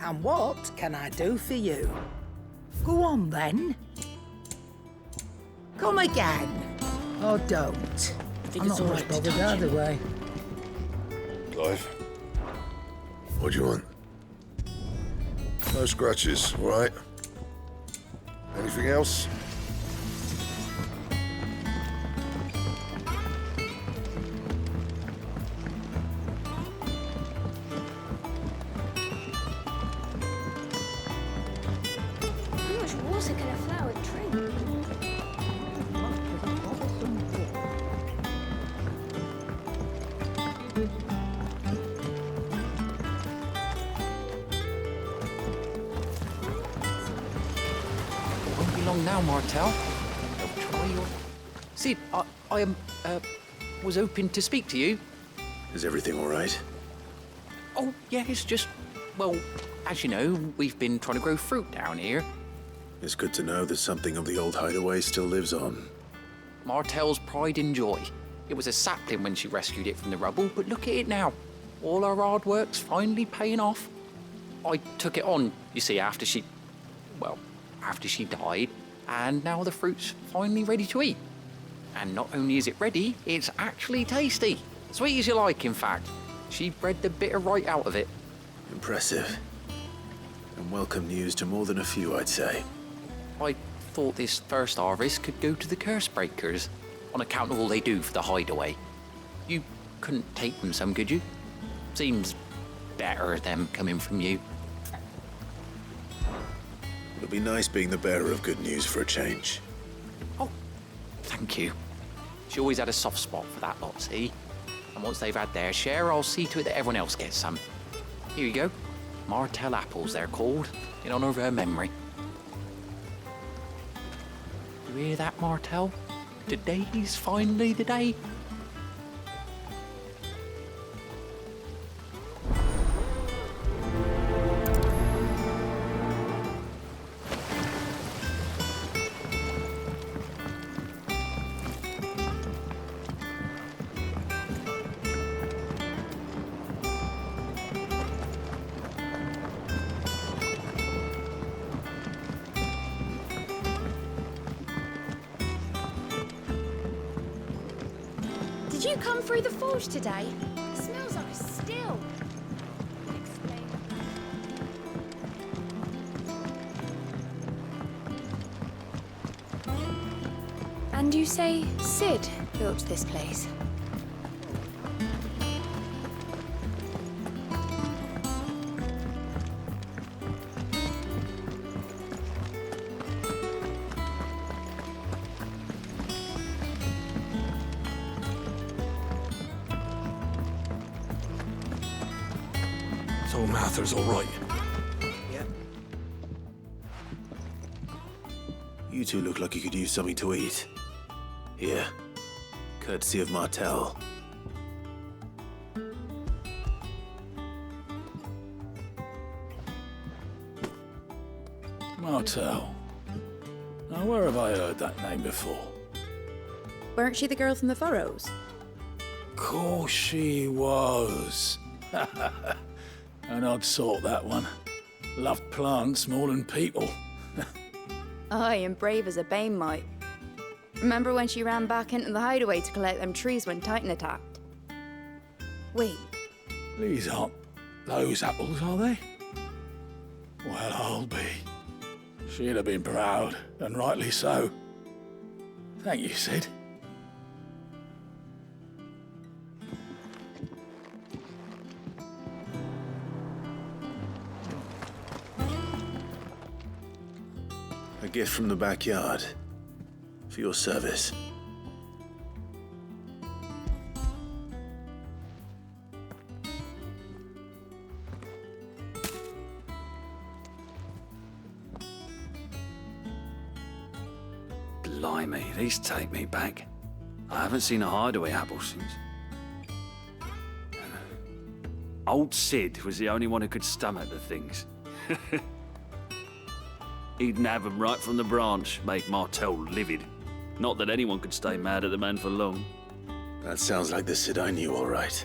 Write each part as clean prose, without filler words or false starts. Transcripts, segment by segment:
And what can I do for you? Go on, then. Come again. Or don't. I'm not much bothered either way. Clive. What do you want? No scratches, all right? Anything else? How much water can a flower drink? Won't be long now, Martel. They'll try your... Sid, I was hoping to speak to you. Is everything all right? Oh, yeah, it's just... Well, as you know, we've been trying to grow fruit down here. It's good to know that something of the old hideaway still lives on. Martel's pride and joy. It was a sapling when she rescued it from the rubble, but look at it now. All our hard work's finally paying off. I took it on, you see, after she died, and now the fruit's finally ready to eat. And not only is it ready, it's actually tasty. Sweet as you like, in fact. She bred the bitter right out of it. Impressive. And welcome news to more than a few, I'd say. I thought this first harvest could go to the curse breakers, on account of all they do for the hideaway. You couldn't take them some, could you? Seems better them coming from you. It'll be nice being the bearer of good news for a change. Oh, thank you. She always had a soft spot for that lot, see? And once they've had their share, I'll see to it that everyone else gets some. Here you go. Martel apples, they're called, in honor of her memory. You hear that, Martel? Today's finally the day. Did you come through the forge today? It smells like a still. And you say Sid built this place? So Mather's all right. Yep. You two look like you could use something to eat. Here, courtesy of Martel. Martel. Now, where have I heard that name before? Weren't she the girl from the Furrows? Course she was. An odd sort, that one. Loved plants more than people. Aye, and brave as a bane mite. Remember when she ran back into the hideaway to collect them trees when Titan attacked? Wait, These aren't those apples, are they? Well, I'll be. She'd have been proud, and rightly so. Thank you, Sid. A gift from the backyard. For your service. Blimey, these take me back. I haven't seen a hideaway apple since. Old Sid was the only one who could stomach the things. He'd nab them right from the branch, make Martel livid. Not that anyone could stay mad at the man for long. That sounds like the Sid I knew, all right.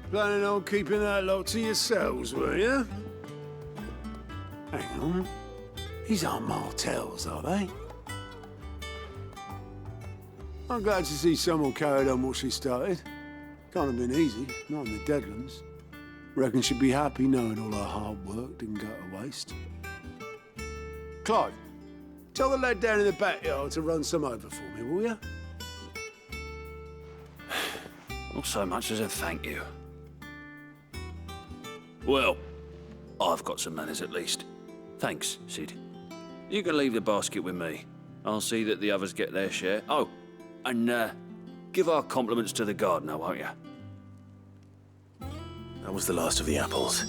Planning on keeping that lot to yourselves, were you? Hang on. These aren't Martells, are they? I'm glad to see someone carried on what she started. Can't have been easy, not in the Deadlands. Reckon she'd be happy knowing all her hard work didn't go to waste. Clive, tell the lad down in the backyard to run some over for me, will you? Not so much as a thank you. Well, I've got some manners at least. Thanks, Sid. You can leave the basket with me. I'll see that the others get their share. Oh, and give our compliments to the gardener, won't you? That was the last of the apples.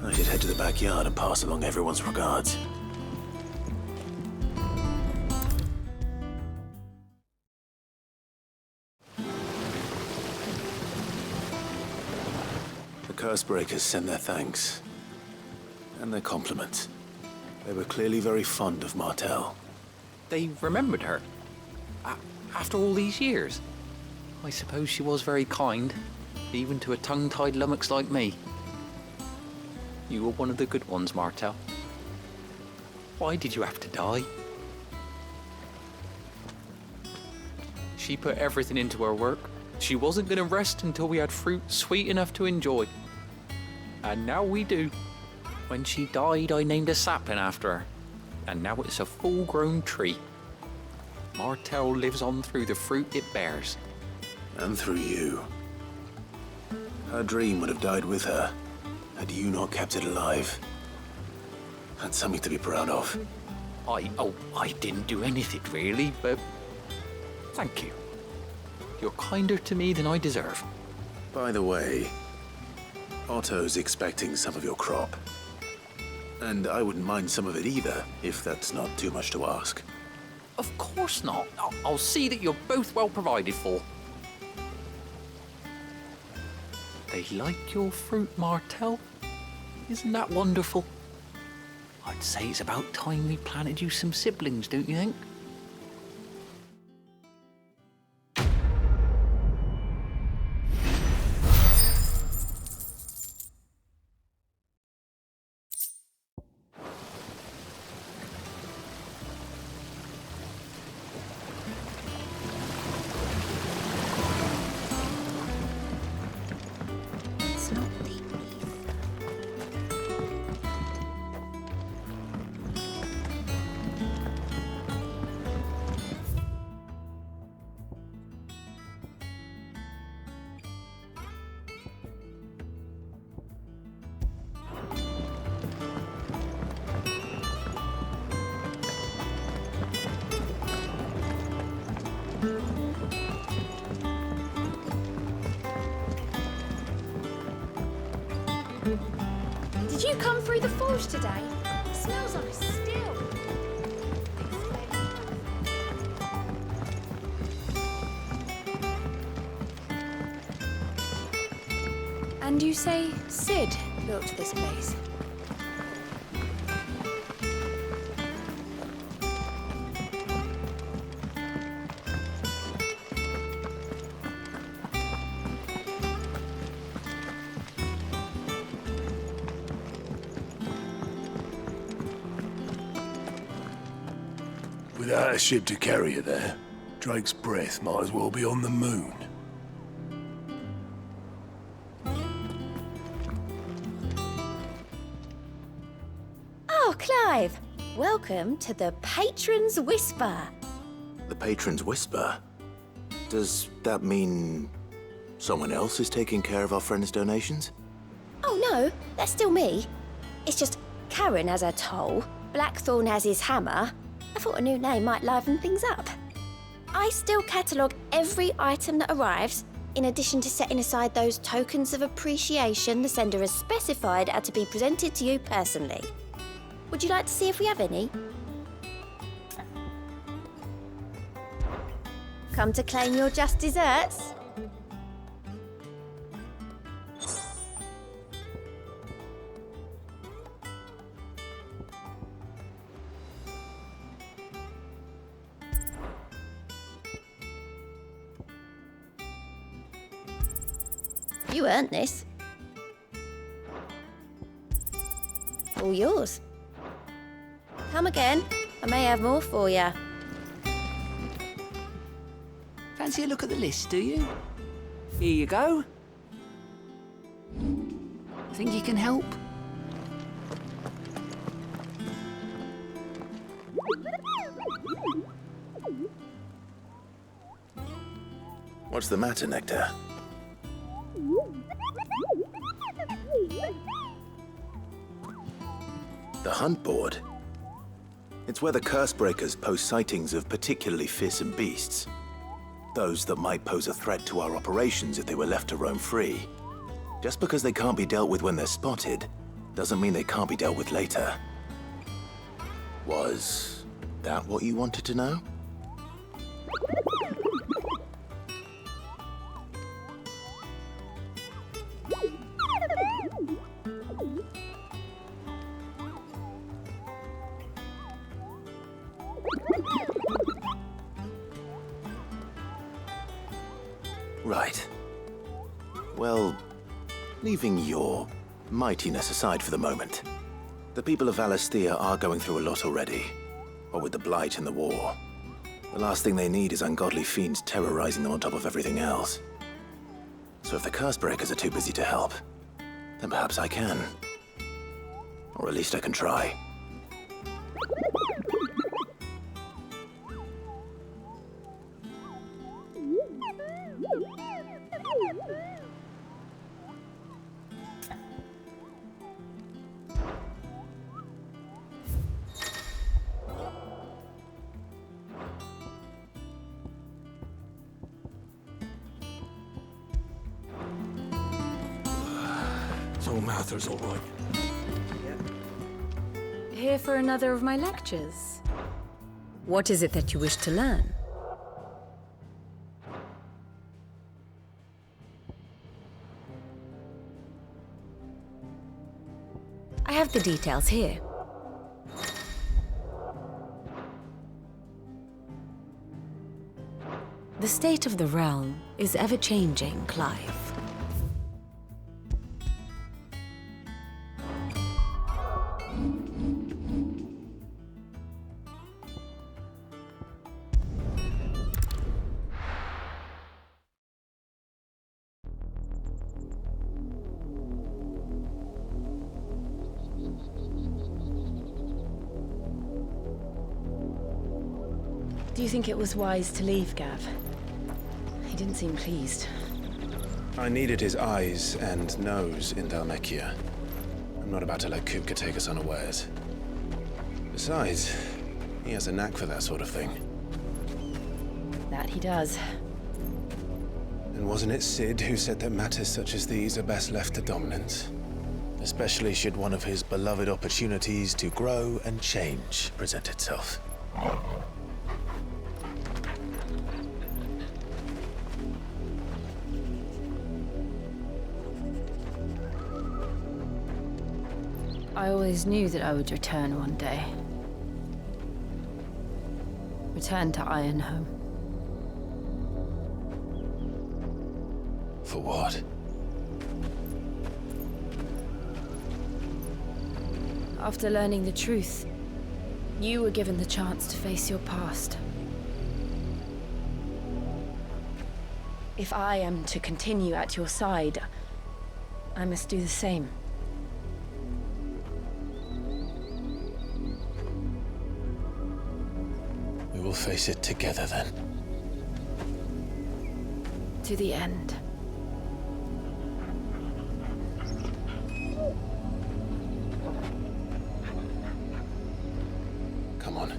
I should head to the backyard and pass along everyone's regards. The curse breakers send their thanks. And their compliments. They were clearly very fond of Martel. They remembered her. After all these years. I suppose she was very kind, even to a tongue-tied lummox like me. You were one of the good ones, Martel. Why did you have to die? She put everything into her work. She wasn't going to rest until we had fruit sweet enough to enjoy. And now we do. When she died, I named a sapling after her. And now it's a full-grown tree. Martel lives on through the fruit it bears. And through you. Her dream would have died with her, had you not kept it alive. That's something to be proud of. I didn't do anything really, but thank you. You're kinder to me than I deserve. By the way, Otto's expecting some of your crop. And I wouldn't mind some of it either, if that's not too much to ask. Of course not. I'll see that you're both well provided for. They like your fruit, Martel. Isn't that wonderful? I'd say it's about time we planted you some siblings, don't you think? It's not the ether. Did you come through the forge today? It smells like a still. And you say Sid built this place? Without a ship to carry you there, Drake's breath might as well be on the moon. Oh, Clive! Welcome to the Patron's Whisper. The Patron's Whisper? Does that mean someone else is taking care of our friend's donations? Oh no, that's still me. It's just Karen has her toll, Blackthorn has his hammer. I thought a new name might liven things up. I still catalogue every item that arrives, in addition to setting aside those tokens of appreciation the sender has specified are to be presented to you personally. Would you like to see if we have any? Come to claim your just desserts? You earned this. All yours. Come again. I may have more for you. Fancy a look at the list, do you? Here you go. Think you can help? What's the matter, Nectar? The hunt board? It's where the curse breakers post sightings of particularly fearsome beasts. Those that might pose a threat to our operations if they were left to roam free. Just because they can't be dealt with when they're spotted, doesn't mean they can't be dealt with later. Was that what you wanted to know? Right. Well, leaving your mightiness aside for the moment, the people of Valisthea are going through a lot already. What with the Blight and the war. The last thing they need is ungodly fiends terrorizing them on top of everything else. So if the curse breakers are too busy to help, then perhaps I can. Or at least I can try. So Mather's all right. Here for another of my lectures. What is it that you wish to learn? I have the details here. The state of the realm is ever-changing, Clive. Do you think it was wise to leave, Gav? He didn't seem pleased. I needed his eyes and nose in Dhalmekia. I'm not about to let Kupka take us unawares. Besides, he has a knack for that sort of thing. That he does. And wasn't it Sid who said that matters such as these are best left to dominance? Especially should one of his beloved opportunities to grow and change present itself. I always knew that I would return one day. Return to Ironhome. For what? After learning the truth, you were given the chance to face your past. If I am to continue at your side, I must do the same. We will face it together then. To the end. Come on.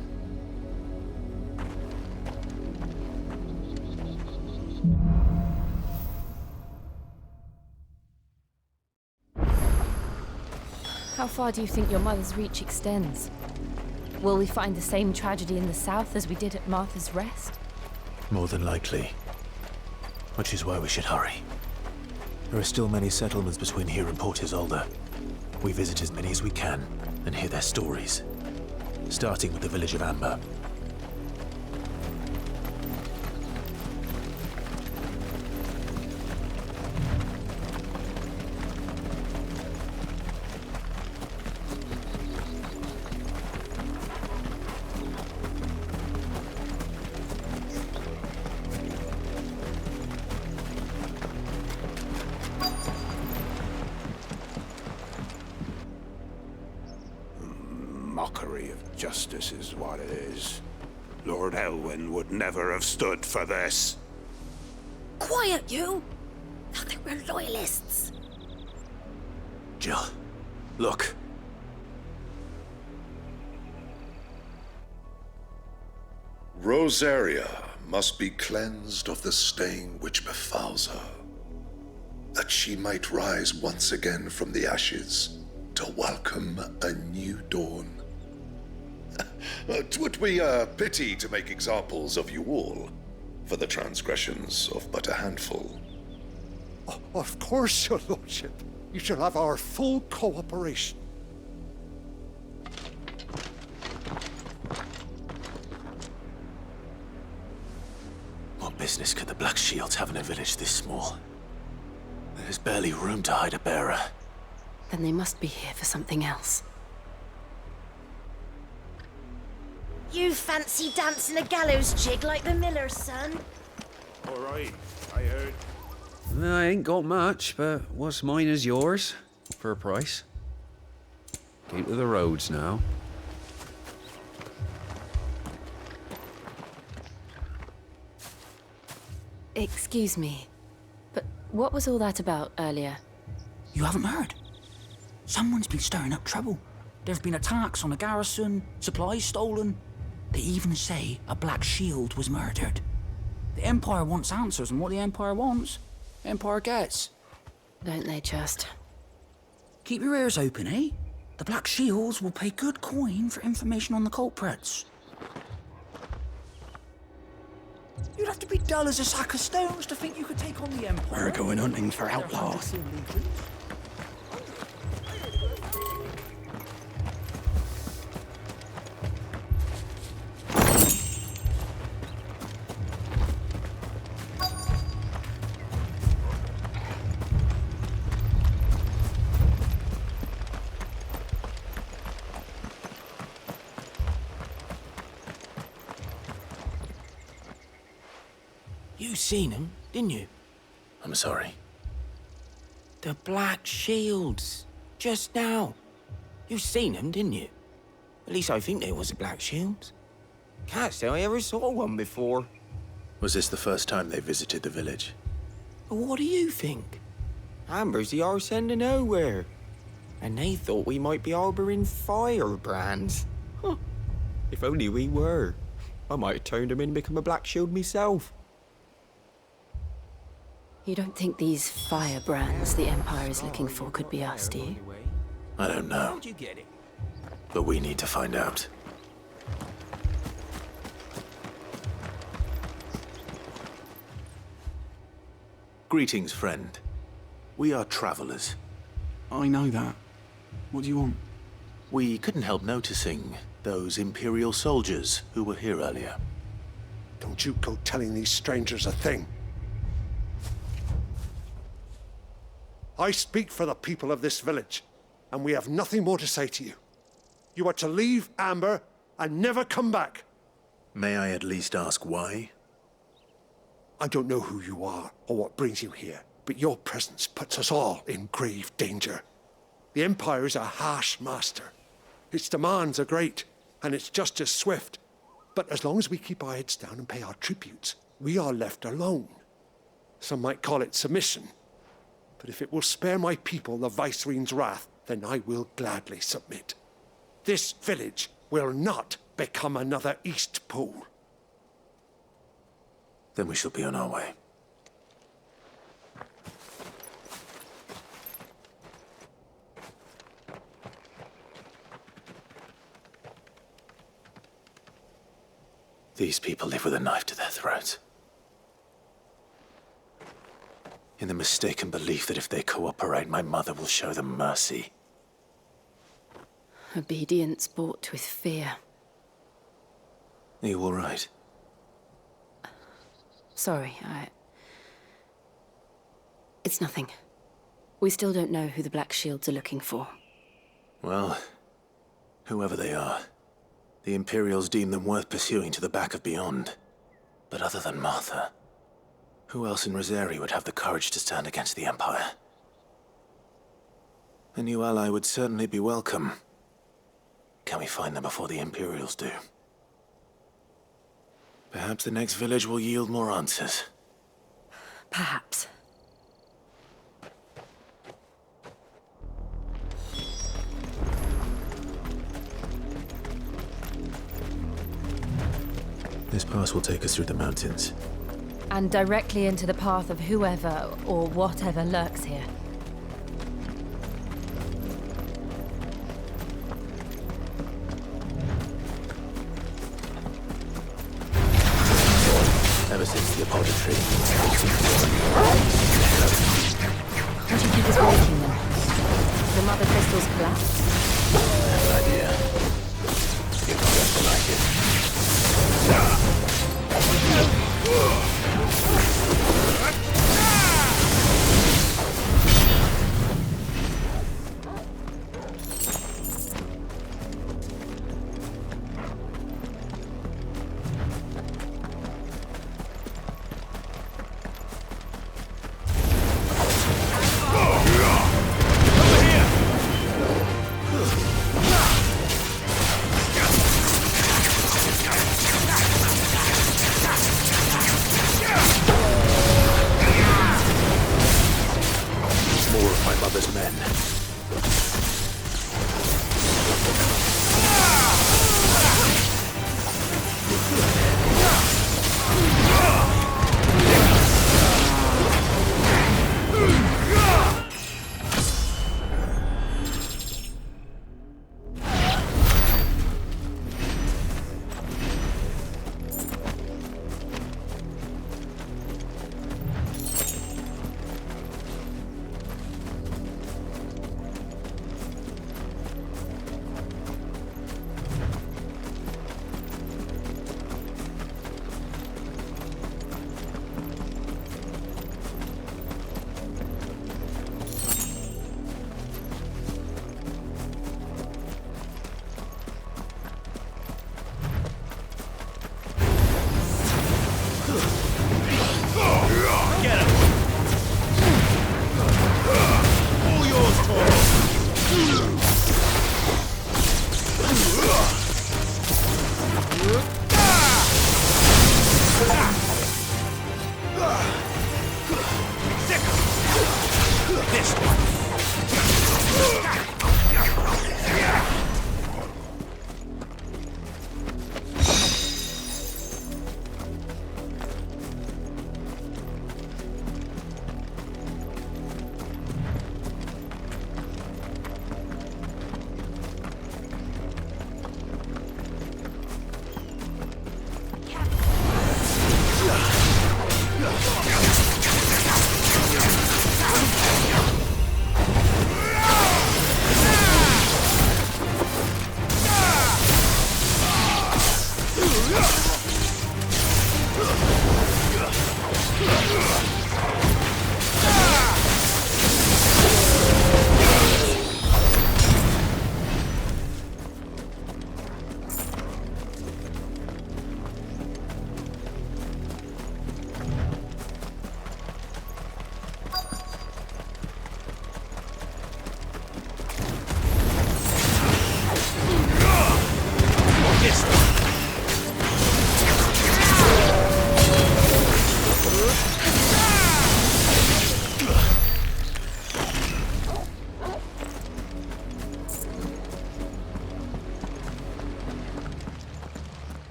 How far do you think your mother's reach extends? Will we find the same tragedy in the south as we did at Martha's Rest? More than likely. Which is why we should hurry. There are still many settlements between here and Port Isolde. We visit as many as we can and hear their stories. Starting with the village of Amber. Justice is what it is. Lord Elwyn would never have stood for this. Quiet, you! Thought they were loyalists. Jill, look. Rosaria must be cleansed of the stain which befouls her, that she might rise once again from the ashes to welcome a new dawn. 'Twould be a pity to make examples of you all, for the transgressions of but a handful. Of course, your lordship. You shall have our full cooperation. What business could the Black Shields have in a village this small? There's barely room to hide a bearer. Then they must be here for something else. You fancy dancing a gallows jig like the miller's son? All right, I heard. I ain't got much, but what's mine is yours, for a price. Came to the roads now. Excuse me, but what was all that about earlier? You haven't heard? Someone's been stirring up trouble. There've been attacks on the garrison, supplies stolen. They even say a Black Shield was murdered. The Empire wants answers, and what the Empire wants, the Empire gets. Don't they just? Keep your ears open, eh? The Black Shields will pay good coin for information on the culprits. You'd have to be dull as a sack of stones to think you could take on the Empire. We're going hunting for outlaws. You seen him, didn't you? I'm sorry. The Black Shields. Just now. You seen them, didn't you? At least I think they was the Black Shields. Can't say I ever saw one before. Was this the first time they visited the village? What do you think? Amber's the arse end of nowhere. And they thought we might be harbouring firebrands. Huh. If only we were. I might have turned them in and become a Black Shield myself. You don't think these firebrands the Empire is looking for could be us, do you? I don't know. But we need to find out. Greetings, friend. We are travelers. I know that. What do you want? We couldn't help noticing those Imperial soldiers who were here earlier. Don't you go telling these strangers a thing. I speak for the people of this village, and we have nothing more to say to you. You are to leave Amber and never come back. May I at least ask why? I don't know who you are or what brings you here, but your presence puts us all in grave danger. The Empire is a harsh master. Its demands are great, and its justice swift. But as long as we keep our heads down and pay our tributes, we are left alone. Some might call it submission. But if it will spare my people the Viceroy's wrath, then I will gladly submit. This village will not become another East Pool. Then we shall be on our way. These people live with a knife to their throats. In the mistaken belief that if they cooperate, my mother will show them mercy. Obedience bought with fear. Are you all right? Sorry, It's nothing. We still don't know who the Black Shields are looking for. Well, whoever they are, the Imperials deem them worth pursuing to the back of beyond. But other than Martha, who else in Rosaria would have the courage to stand against the Empire? A new ally would certainly be welcome. Can we find them before the Imperials do? Perhaps the next village will yield more answers. Perhaps. This pass will take us through the mountains. And directly into the path of whoever or whatever lurks here. Ever since the apodatory. What do you think is breaking them? The mother crystals collapsed? I have an idea. You're not going to like it.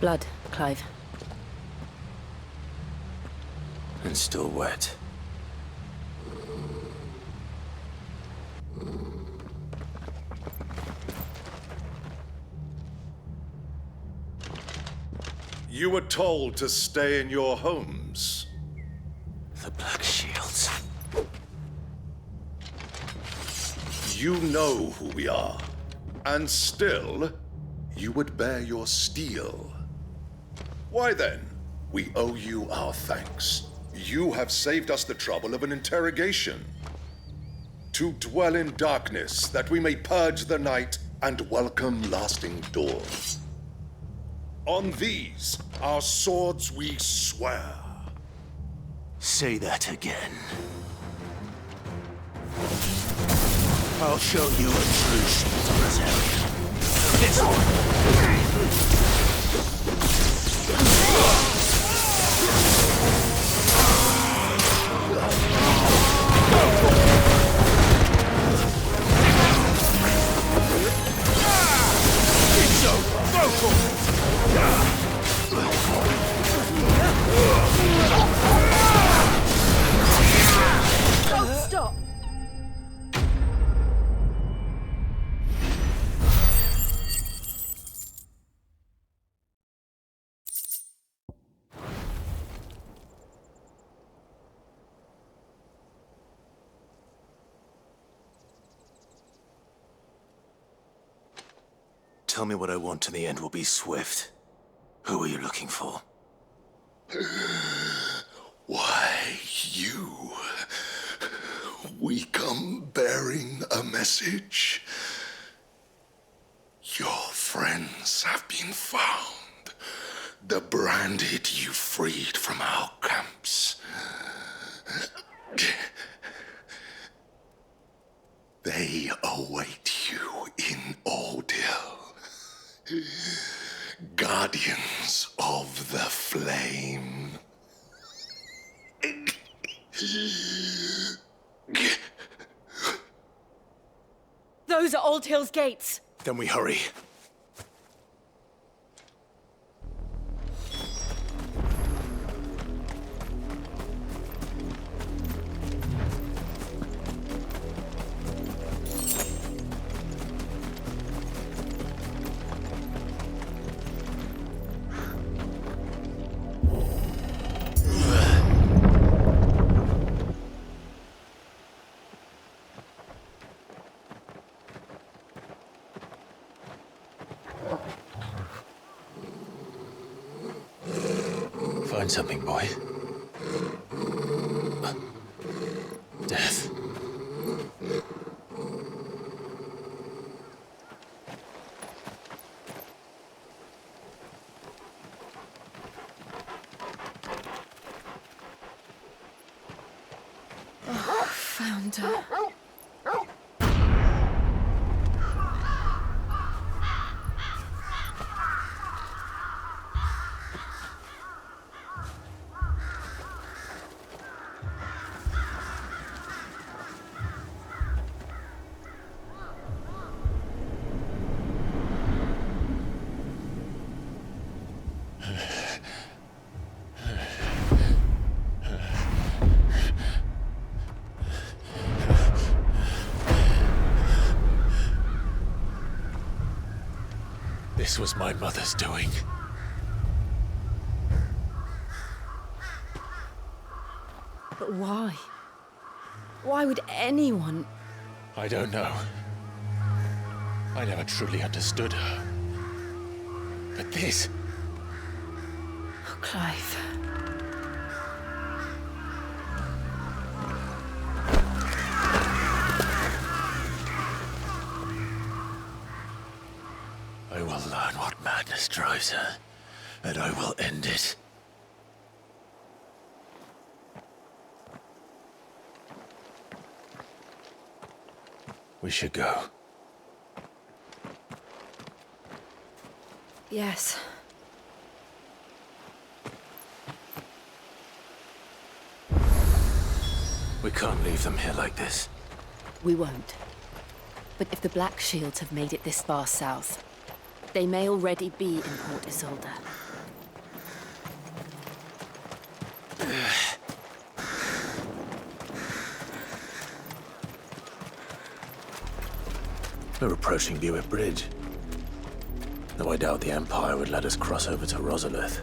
Blood, Clive. And still wet. You were told to stay in your homes. The Black Shields. You know who we are. And still, you would bear your steel. Why then, we owe you our thanks. You have saved us the trouble of an interrogation. To dwell in darkness, that we may purge the night and welcome lasting dawn. On these, our swords we swear. Say that again. I'll show you a true Rosarian. This one. It's over. Go for it. Oh, stop! Tell me what I want and the end will be swift. Who are you looking for? Why, you. We come bearing a message. Your friends have been found. The branded you freed from our camps. They await you in Ordeal. Guardians of the Flame. Those are Old Hill's gates. Then we hurry. Find something, boy. Death. Oh, found her. This was my mother's doing. But why? Why would anyone? I don't know. I never truly understood her. But this... Oh, Clive. I will learn what madness drives her, and I will end it. We should go. Yes. We can't leave them here like this. We won't. But if the Black Shields have made it this far south, they may already be in Port Isolde. We're approaching Buick Bridge. Though I doubt the Empire would let us cross over to Rosalith.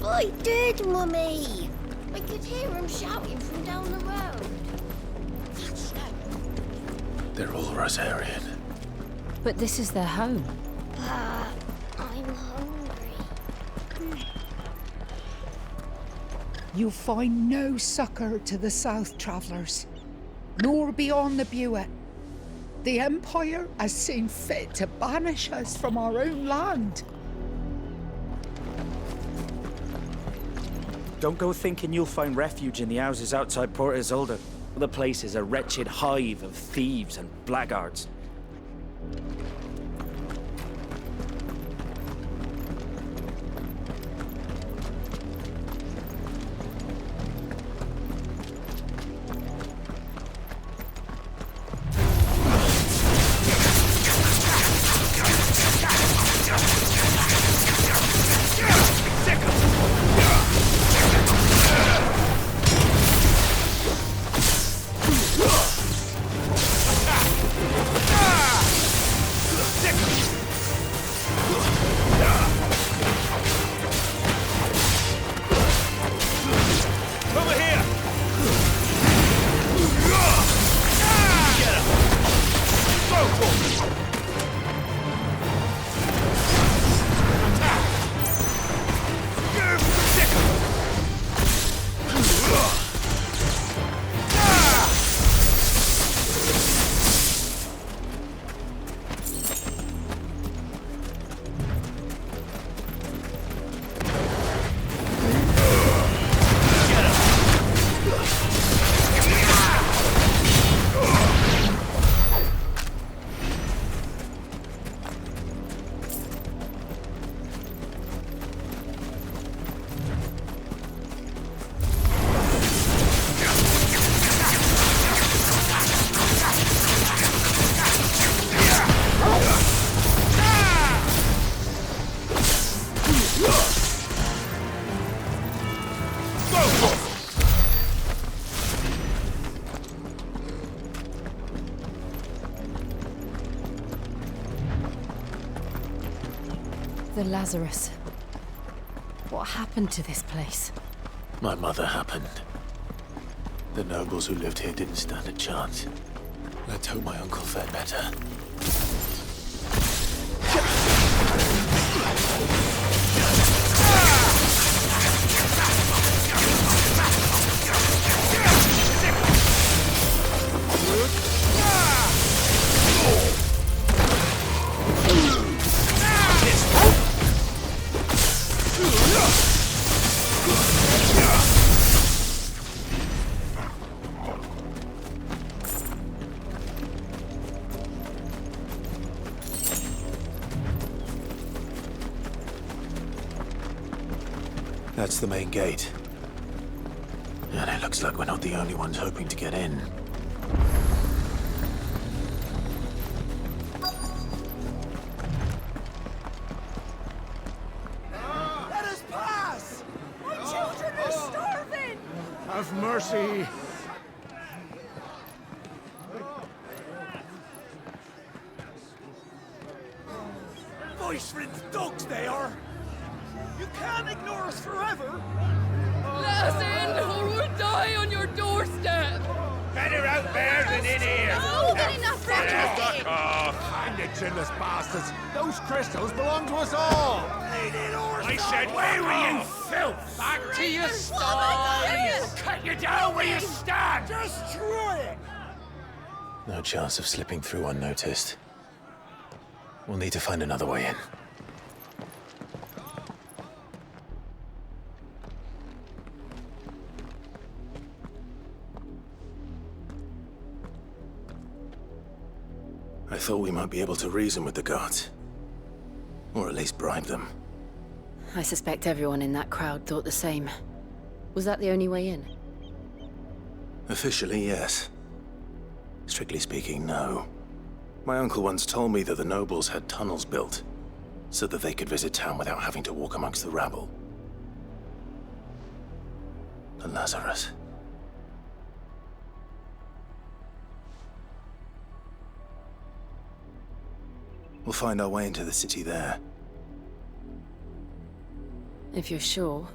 I did, Mummy! I could hear him shouting from down the road. That's no. They're all Rosarian. But this is their home. I'm hungry. You find no succor to the south travellers, nor beyond the Buet. The Empire has seen fit to banish us from our own land. Don't go thinking you'll find refuge in the houses outside Port Isolde. The place is a wretched hive of thieves and blackguards. The Lazarus. What happened to this place? My mother happened. The nobles who lived here didn't stand a chance. Let's hope my uncle fared better. That's the main gate. And it looks like we're not the only ones hoping to get in. Let us pass! My children are starving! Have mercy! Voice-ridden dogs they are! You can't ignore us forever! Let us in, or we'll die on your doorstep! Better out there than in here! No, good enough, Fuck off! Find the chinless bastards! Those crystals belong to us all! I said, where were you, filth? Back to your sties! Cut you down where you stand! Destroy it! No chance of slipping through unnoticed. We'll need to find another way in. I thought we might be able to reason with the guards. Or at least bribe them. I suspect everyone in that crowd thought the same. Was that the only way in? Officially, yes. Strictly speaking, no. My uncle once told me that the nobles had tunnels built, so that they could visit town without having to walk amongst the rabble. The Lazarus. We'll find our way into the city there. If you're sure.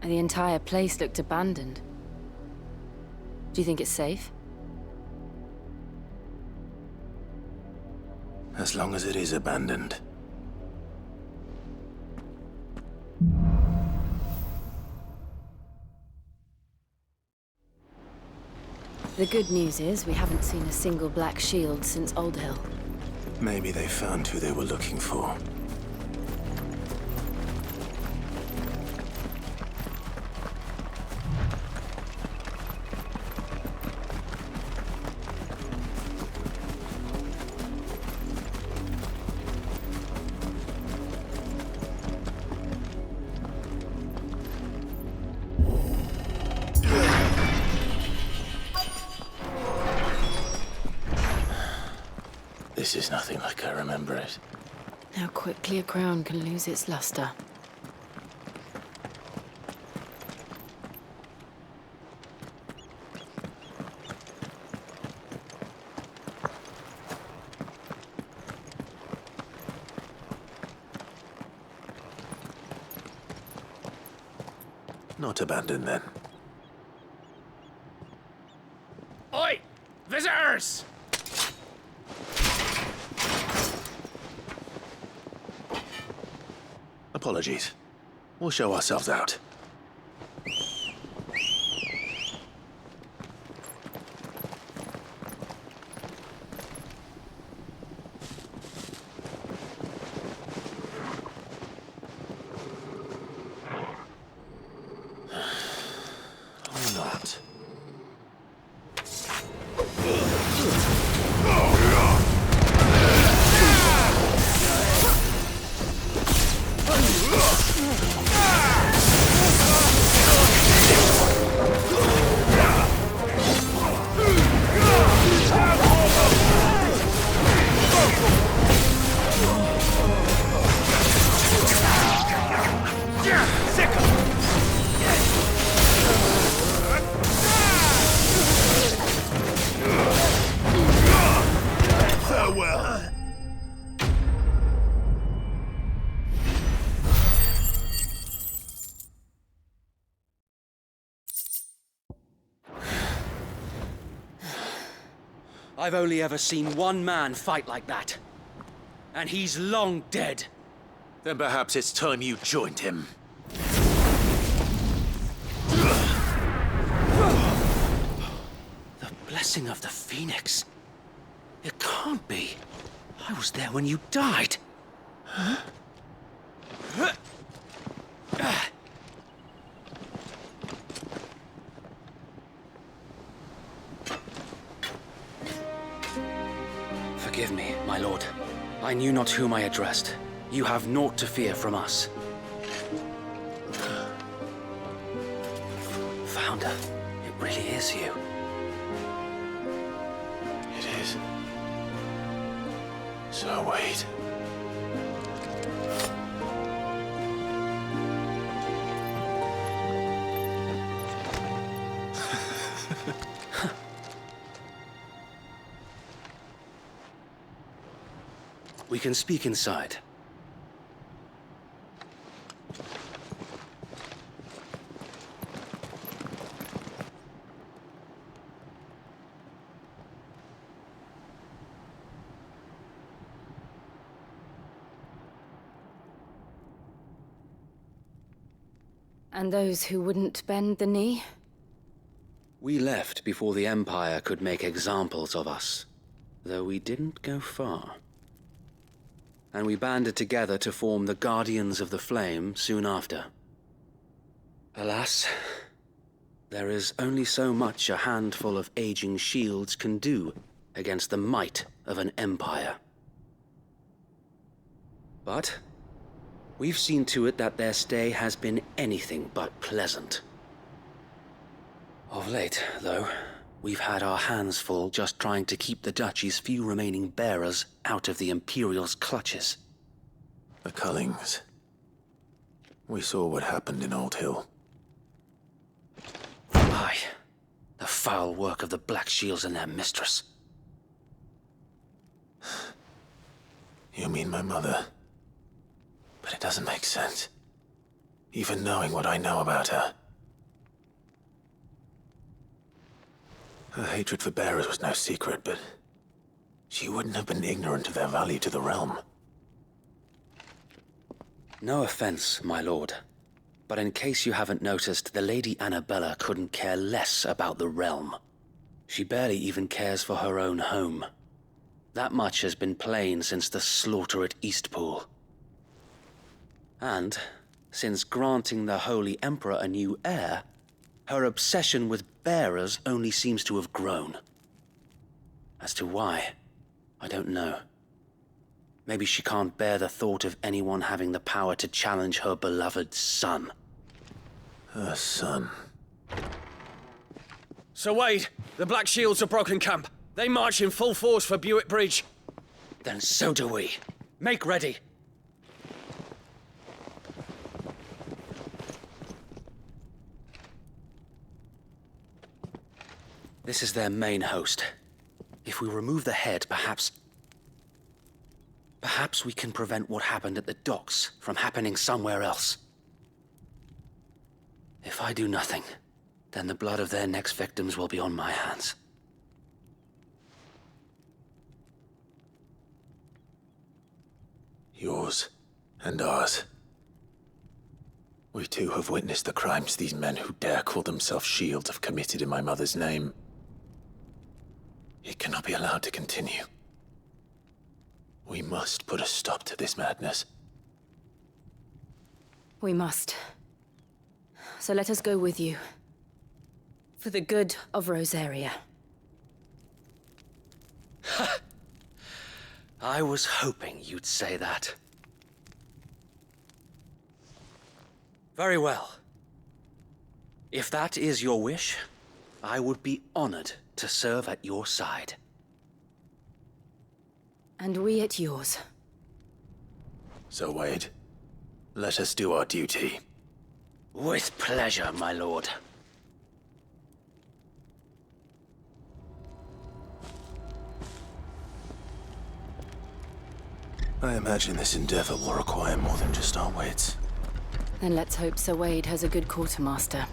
The entire place looked abandoned. Do you think it's safe? As long as it is abandoned. The good news is we haven't seen a single black shield since Old Hill. Maybe they found who they were looking for. This is nothing like I remember it. How quickly a crown can lose its luster. Not abandoned then. Oi! Visitors! Apologies. We'll show ourselves out. Or not. Farewell. I've only ever seen one man fight like that. And he's long dead. Then perhaps it's time you joined him. The blessing of the Phoenix. It can't be. I was there when you died. Huh? Forgive me, my lord. I knew not whom I addressed. You have naught to fear from us. Founder, it really is you. It is. So wait. We can speak inside. And those who wouldn't bend the knee? We left before the Empire could make examples of us, though we didn't go far. And we banded together to form the Guardians of the Flame soon after. Alas, there is only so much a handful of aging shields can do against the might of an empire. But we've seen to it that their stay has been anything but pleasant. Of late, though, we've had our hands full just trying to keep the Duchy's few remaining bearers out of the Imperial's clutches. The Cullings. We saw what happened in Old Hill. Aye. The foul work of the Black Shields and their mistress. You mean my mother? But it doesn't make sense. Even knowing what I know about her. Her hatred for bearers was no secret, but she wouldn't have been ignorant of their value to the realm. No offense, my lord. But in case you haven't noticed, the Lady Annabella couldn't care less about the realm. She barely even cares for her own home. That much has been plain since the slaughter at Eastpool. And, since granting the Holy Emperor a new heir, her obsession with bearers only seems to have grown. As to why, I don't know. Maybe she can't bear the thought of anyone having the power to challenge her beloved son. Her son. Sir Wade, the Black Shields have broken camp. They march in full force for Buick Bridge. Then so do we. Make ready. This is their main host. If we remove the head, perhaps we can prevent what happened at the docks from happening somewhere else. If I do nothing, then the blood of their next victims will be on my hands. Yours and ours. We too have witnessed the crimes these men who dare call themselves shields have committed in my mother's name. It cannot be allowed to continue. We must put a stop to this madness. We must. So let us go with you. For the good of Rosaria. I was hoping you'd say that. Very well. If that is your wish, I would be honored to serve at your side. And we at yours. So, Wade, let us do our duty. With pleasure, my lord. I imagine this endeavor will require more than just our wits. Then let's hope Sir Wade has a good quartermaster.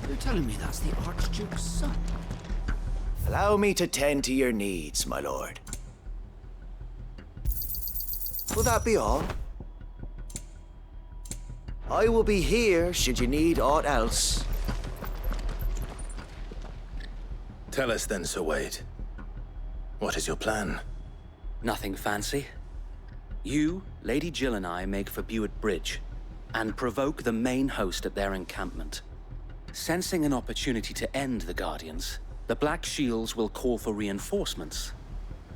You're telling me that's the Archduke's son? Allow me to tend to your needs, my lord. Will that be all? I will be here should you need aught else. Tell us then, Sir Wade. What is your plan? Nothing fancy. You, Lady Jill and I make for Buick Bridge, and provoke the main host at their encampment. Sensing an opportunity to end the Guardians, the Black Shields will call for reinforcements,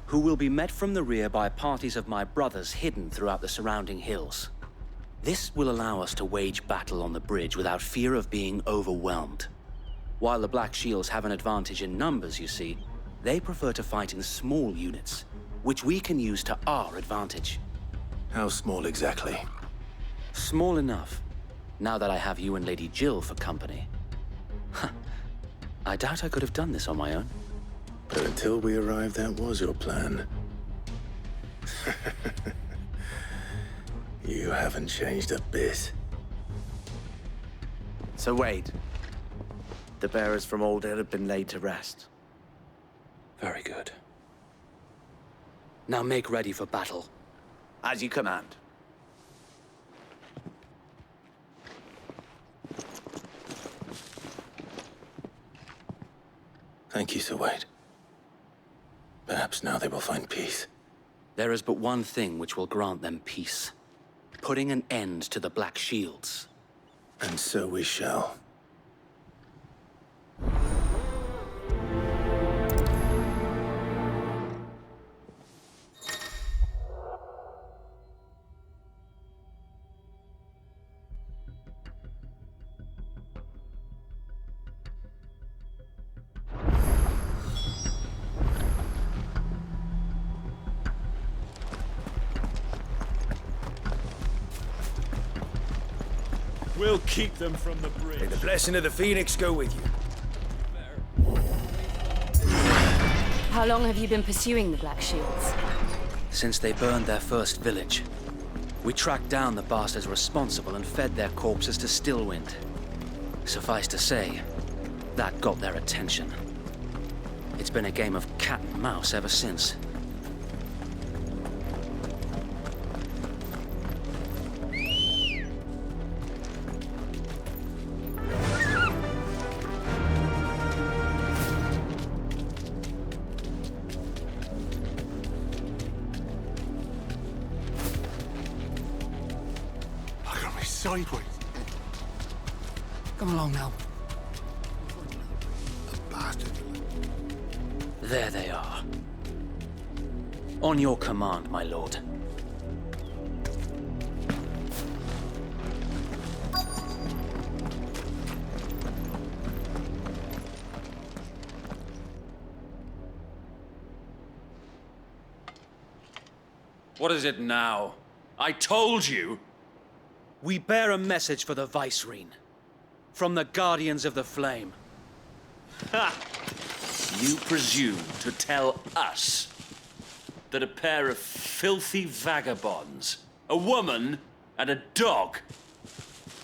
who will be met from the rear by parties of my brothers hidden throughout the surrounding hills. This will allow us to wage battle on the bridge without fear of being overwhelmed. While the Black Shields have an advantage in numbers, you see, they prefer to fight in small units, which we can use to our advantage. How small exactly? Small enough, now that I have you and Lady Jill for company. I doubt I could have done this on my own. But until we arrived, that was your plan. You haven't changed a bit. So Wade, the bearers from Old Hill have been laid to rest. Very good. Now make ready for battle. As you command. Thank you, Sir Wade. Perhaps now they will find peace. There is but one thing which will grant them peace. Putting an end to the Black Shields. And so we shall. We'll keep them from the bridge. May the blessing of the Phoenix go with you. How long have you been pursuing the Black Shields? Since they burned their first village. We tracked down the bastards responsible and fed their corpses to Stillwind. Suffice to say, that got their attention. It's been a game of cat and mouse ever since. sideways. Come along now. A bastard. There they are. On your command, my lord. What is it now? I told you! We bear a message for the Vicereine. From the Guardians of the Flame. Ha! You presume to tell us that a pair of filthy vagabonds, a woman and a dog,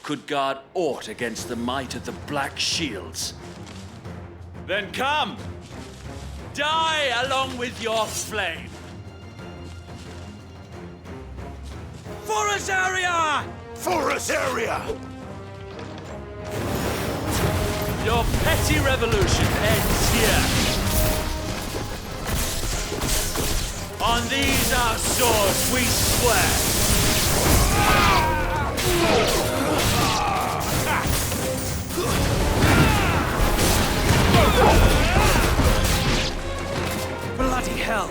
could guard aught against the might of the Black Shields? Then come! Die along with your flame! Forest area! Forest area! Your petty revolution ends here. On these our swords we swear. Bloody hell!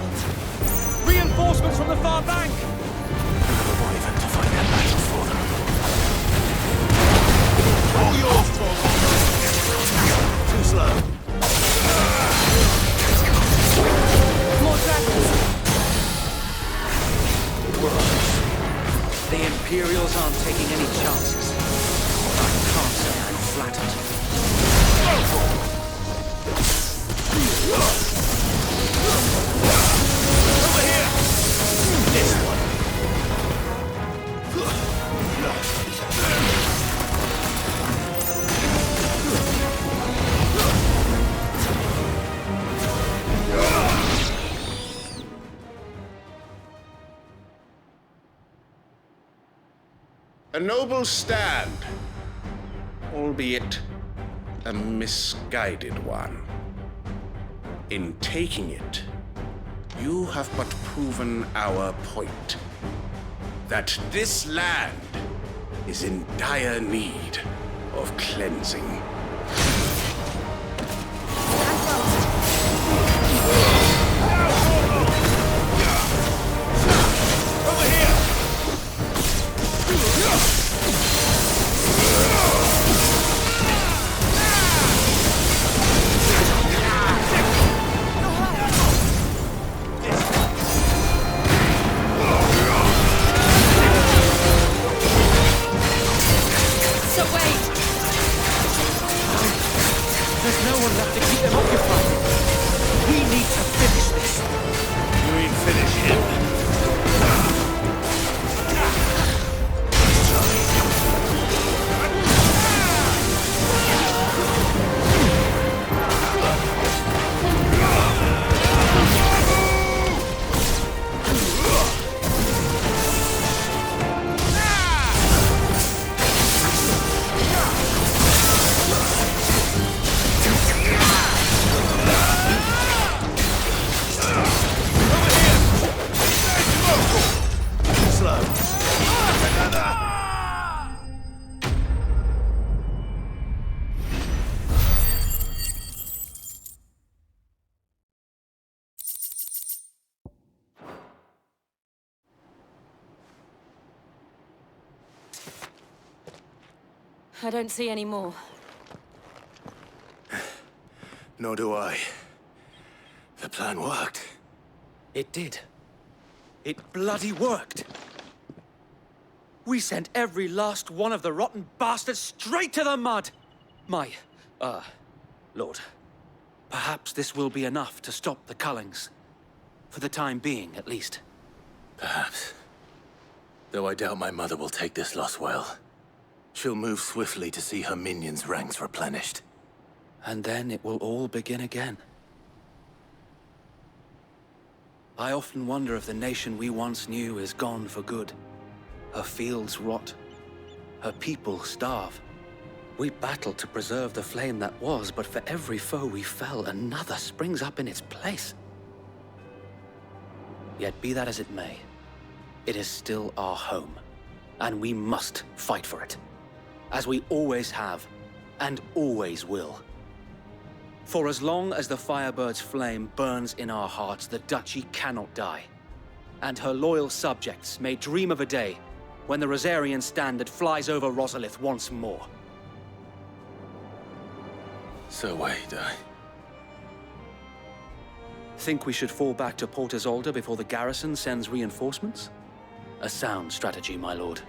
Reinforcements from the far bank! Why even to fight that battle for them? All your fault! Too slow. More dragons! The Imperials aren't taking any chances. I can't say I'm flattered. Over here! This one. A noble stand, albeit a misguided one. In taking it, you have but proven our point, that this land is in dire need of cleansing. I don't see any more. Nor do I. The plan worked. It did. It bloody worked. We sent every last one of the rotten bastards straight to the mud! My, Lord, perhaps this will be enough to stop the Cullings. For the time being, at least. Perhaps. Though I doubt my mother will take this loss well. She'll move swiftly to see her minions' ranks replenished. And then it will all begin again. I often wonder if the nation we once knew is gone for good. Her fields rot. Her people starve. We battled to preserve the flame that was, but for every foe we fell, another springs up in its place. Yet be that as it may, it is still our home, and we must fight for it. as we always have and always will. For as long as the Firebird's flame burns in our hearts, the Duchy cannot die. And her loyal subjects may dream of a day when the Rosarian standard flies over Rosalith once more. So wait, Think we should fall back to Port Isolde before the garrison sends reinforcements? A sound strategy, my lord.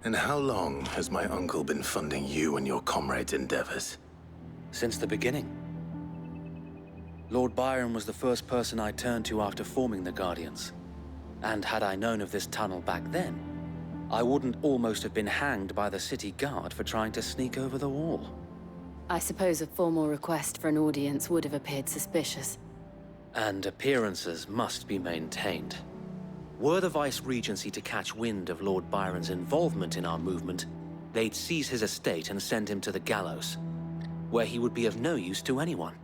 And how long has my uncle been funding you and your comrades' endeavors? Since the beginning. Lord Byron was the first person I turned to after forming the Guardians. And had I known of this tunnel back then, I wouldn't almost have been hanged by the city guard for trying to sneak over the wall. I suppose a formal request for an audience would have appeared suspicious. And appearances must be maintained. Were the Vice-Regency to catch wind of Lord Byron's involvement in our movement, they'd seize his estate and send him to the gallows, where he would be of no use to anyone.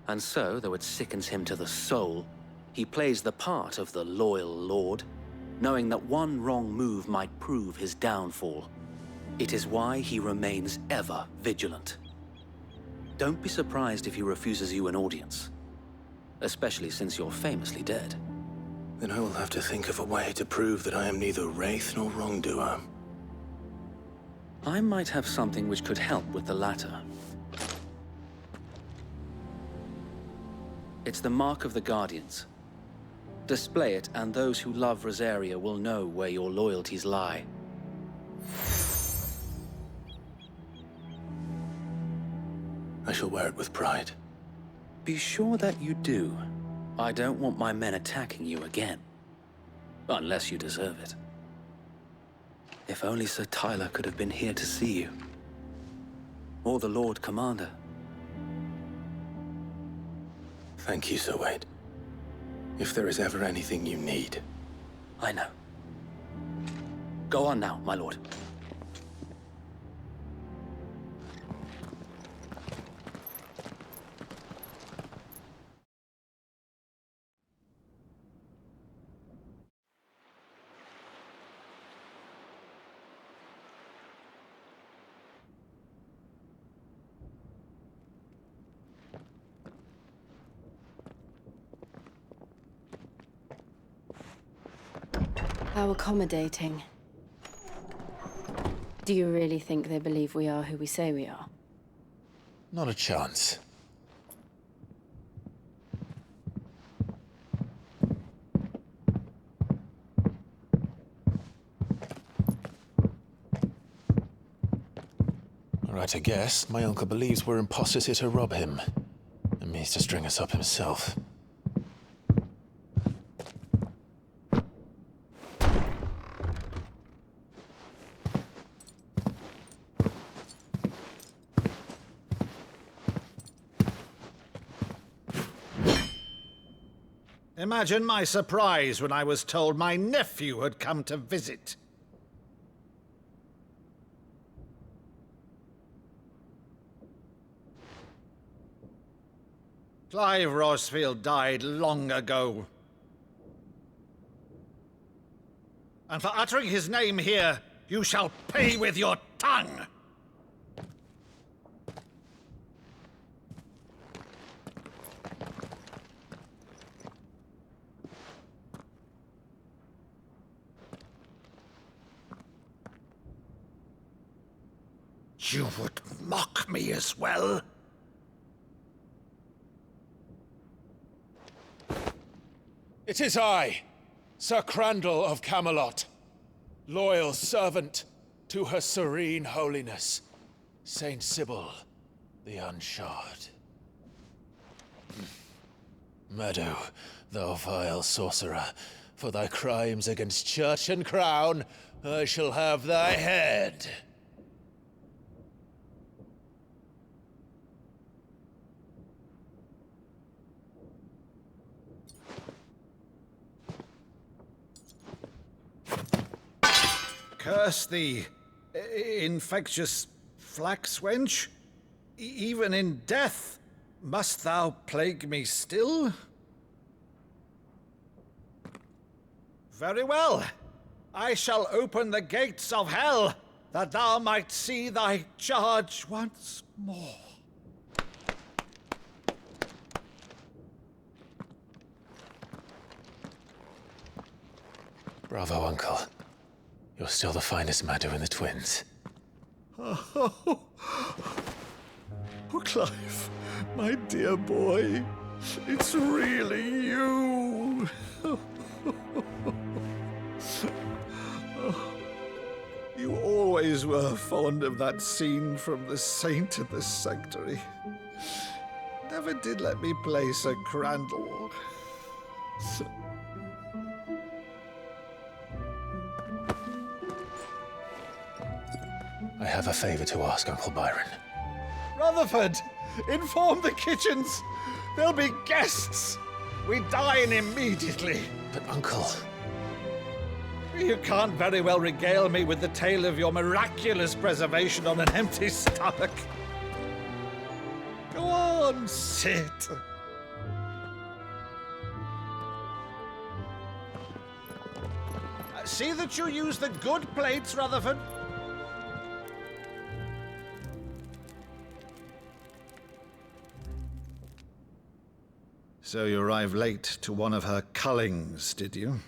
And so, though it sickens him to the soul, he plays the part of the loyal lord, knowing that one wrong move might prove his downfall. It is why he remains ever vigilant. Don't be surprised if he refuses you an audience, especially since you're famously dead. Then I will have to think of a way to prove that I am neither wraith nor wrongdoer. I might have something which could help with the latter. It's the mark of the Guardians. Display it, and those who love Rosaria will know where your loyalties lie. I shall wear it with pride. Be sure that you do. I don't want my men attacking you again. Unless you deserve it. If only Sir Tyler could have been here to see you. Or the Lord Commander. Thank you, Sir Wade. If there is ever anything you need. I know. Go on now, my lord. How accommodating. Do you really think they believe we are who we say we are? Not a chance. Right, I guess. My uncle believes we're imposters here to rob him. And means to string us up himself. Imagine my surprise when I was told my nephew had come to visit. Clive Rosfield died long ago. And for uttering his name here, you shall pay with your tongue! You would mock me as well? It is I, Sir Crandall of Camelot, loyal servant to her serene holiness, Saint Sybil, the Unshod. Meadow, thou vile sorcerer, for thy crimes against church and crown, I shall have thy head. Curse thee, infectious flax wench. Even in death, must thou plague me still? Very well. I shall open the gates of hell, that thou might see thy charge once more. Bravo, Uncle. You're still the finest Maddu in the twins. Oh, Clive, my dear boy, it's really you. You always were fond of that scene from The Saint of the Sanctuary. Never did let me play Sir Crandall. I have a favor to ask, Uncle Byron. Rutherford, inform the kitchens. There'll be guests. We dine immediately. But, Uncle... You can't very well regale me with the tale of your miraculous preservation on an empty stomach. Go on, sit. See that you use the good plates, Rutherford. So you arrived late to one of her cullings, did you?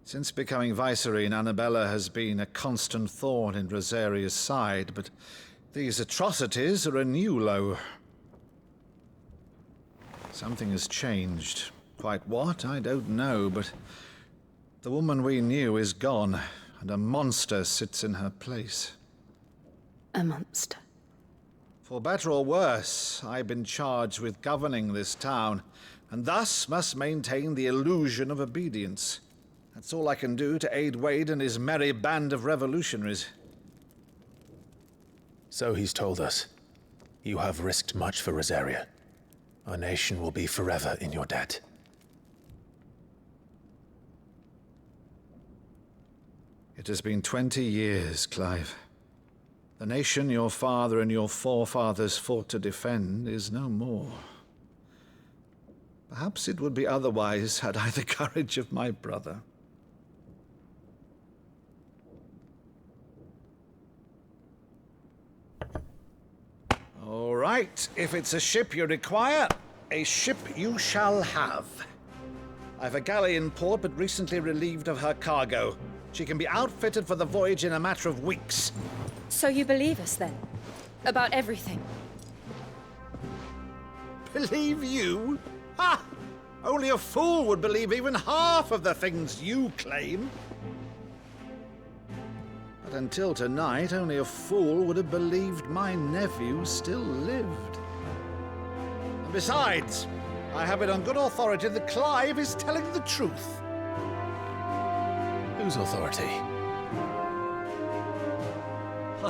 Since becoming Vicereine, Annabella has been a constant thorn in Rosaria's side, but these atrocities are a new low. Something has changed. Quite what, I don't know, but the woman we knew is gone, and a monster sits in her place. A monster? For better or worse, I've been charged with governing this town, and thus must maintain the illusion of obedience. That's all I can do to aid Wade and his merry band of revolutionaries. So he's told us. You have risked much for Rosaria. Our nation will be forever in your debt. It has been 20 years, Clive. The nation your father and your forefathers fought to defend is no more. Perhaps it would be otherwise had I the courage of my brother. All right, if it's a ship you require, a ship you shall have. I've a galley in port, but recently relieved of her cargo. She can be outfitted for the voyage in a matter of weeks. So you believe us, then? About everything? Believe you? Ha! Only a fool would believe even half of the things you claim. But until tonight, only a fool would have believed my nephew still lived. And besides, I have it on good authority that Clive is telling the truth. Whose authority?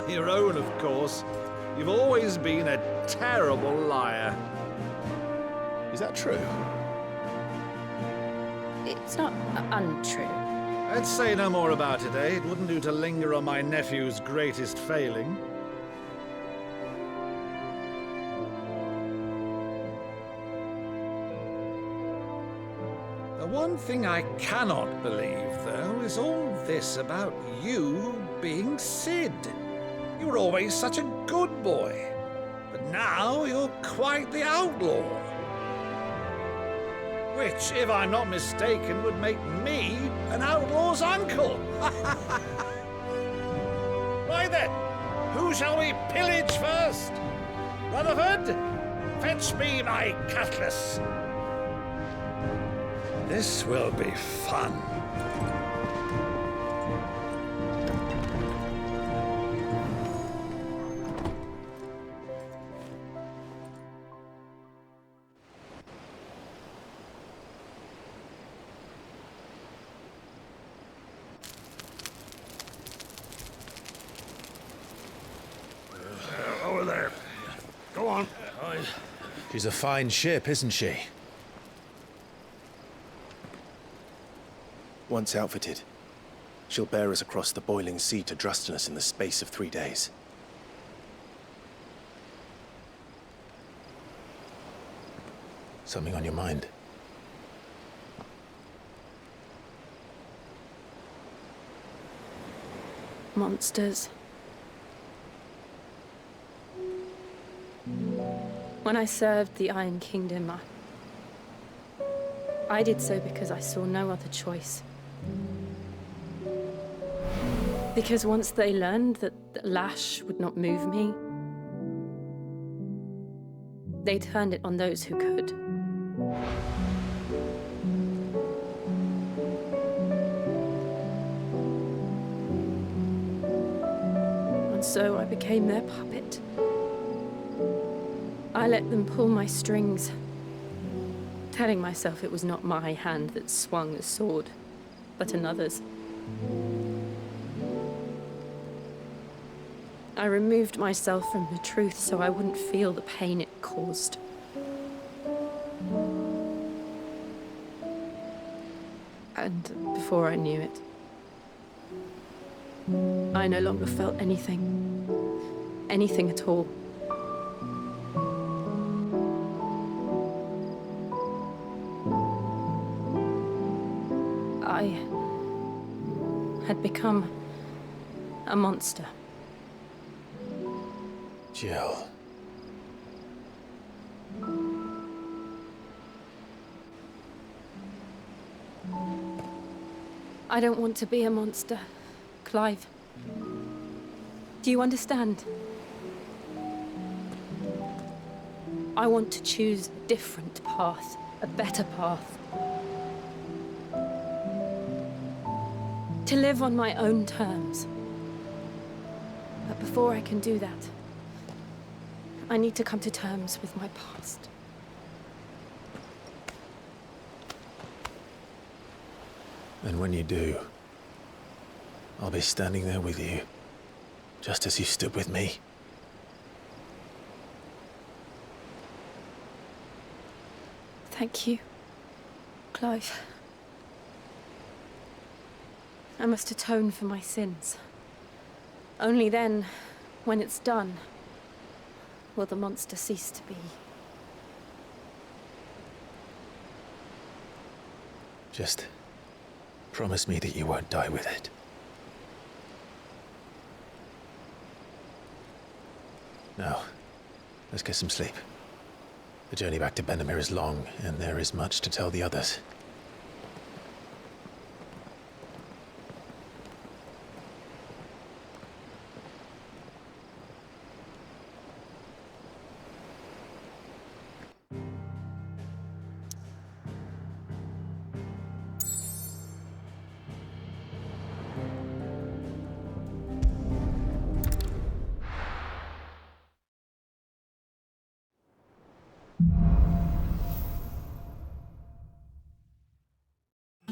Your own, of course. You've always been a terrible liar. Is that true? It's not untrue. Let's say no more about it, eh? It wouldn't do to linger on my nephew's greatest failing. The one thing I cannot believe, though, is all this about you being Sid. You were always such a good boy, but now you're quite the outlaw. Which, if I'm not mistaken, would make me an outlaw's uncle. Right then, who shall we pillage first? Rutherford, fetch me my cutlass. This will be fun. She's a fine ship, isn't she? Once outfitted, she'll bear us across the boiling sea to Drustinus in the space of 3 days. Something on your mind? Monsters. When I served the Iron Kingdom, I did so because I saw no other choice. Because once they learned that the lash would not move me, they turned it on those who could. And so I became their puppet. I let them pull my strings, telling myself it was not my hand that swung the sword, but another's. I removed myself from the truth so I wouldn't feel the pain it caused. And before I knew it, I no longer felt anything. Anything at all. I had become a monster. Jill. I don't want to be a monster, Clive. Do you understand? I want to choose a different path, a better path. To live on my own terms. But before I can do that, I need to come to terms with my past. And when you do, I'll be standing there with you, just as you stood with me. Thank you, Clive. I must atone for my sins. Only then, when it's done, will the monster cease to be. Just promise me that you won't die with it. Now, let's get some sleep. The journey back to Benamir is long, and there is much to tell the others.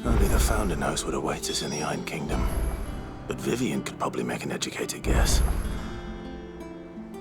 Only the Founder knows what awaits us in the Iron Kingdom. But Vivian could probably make an educated guess.